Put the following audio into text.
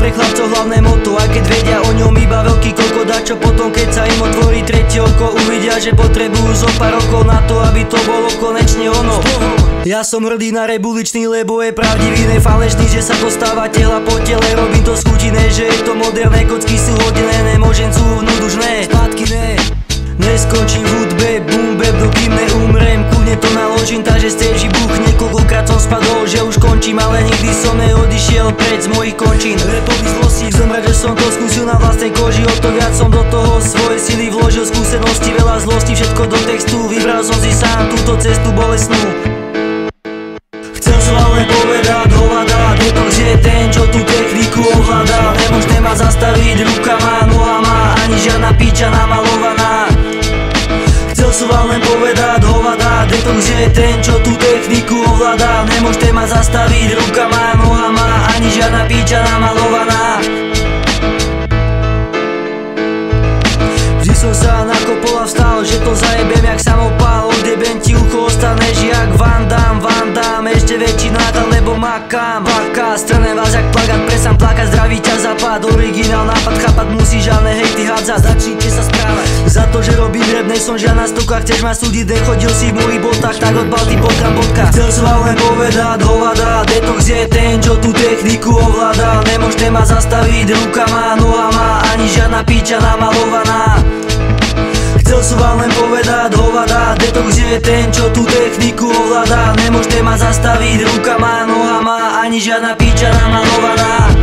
pre chlapcov hlavné moto, aj keď vedia o ňom iba veľký kokot. A čo potom, keď sa im otvorí tretie oko, uvidia, že potrebujú zo pár rokov na to, aby to bolo konečne ono. Ja som hrdý na rebuličný, lebo je pravdivý, nefalešný, že sa dostáva tela po tele. Robím to skútiné, že je to moderné, kocky sú hodené, nemôžem cúvnuť už ne. Spátky ne, neskončím v hudbe, boom bap, dokým neumrem. Kľudne to naložím, takže stage buchne. Koľkokrát som spadol, že už končím, ale nikdy som neodišiel preč z mojich končín. Repový zlosti, som rád, že som to skúsil na vlastnej koži. O to viac som do toho svoje sily vložil, skúsenosti, veľa zlosti, všetko do textu. Vybral som si sám túto cestu bolestnú. Chcel som vám len povedať, hovada, detox je ten, čo tú techniku ovládá. Nemôžete ma zastaviť rukama, nohama, ani žiadna piča namalovaná. Chcel som vám len povedať, hovada, detox je ten, čo tú techniku ovládá. Nemôžete ma zastaviť rukama, nohama, ani žiadna piča namalovaná. Vždy som sa nakopol a vstal, že to zajebem jak samopál. Odjebem ti ucho, ostaneš jak Van Damme, ešte väčší náklad, lebo makám. Paka, strnem vás jak plakát, presám plakať, zdraví ťa západ. Originál nápad, chápať musíš, ale hejty hádzať. Začnite sa správať. Za to, že robím rap, nej som žiadna stoka. Chceš ma súdiť, nechodil si v mojich botách, tak odbal ty bodka. Chcel som vám len povedať, hovada, detox je ten, čo tú techniku ovládá. Nemôžete ma zastaviť rukama, nohama, ani žiadna piča namalovaná. Chcel som vám len povedať, hovada, detox je ten, čo tú techniku ovládá. Nemôžete ma zastaviť rukama, nohama, ani žiadna piča namalovaná.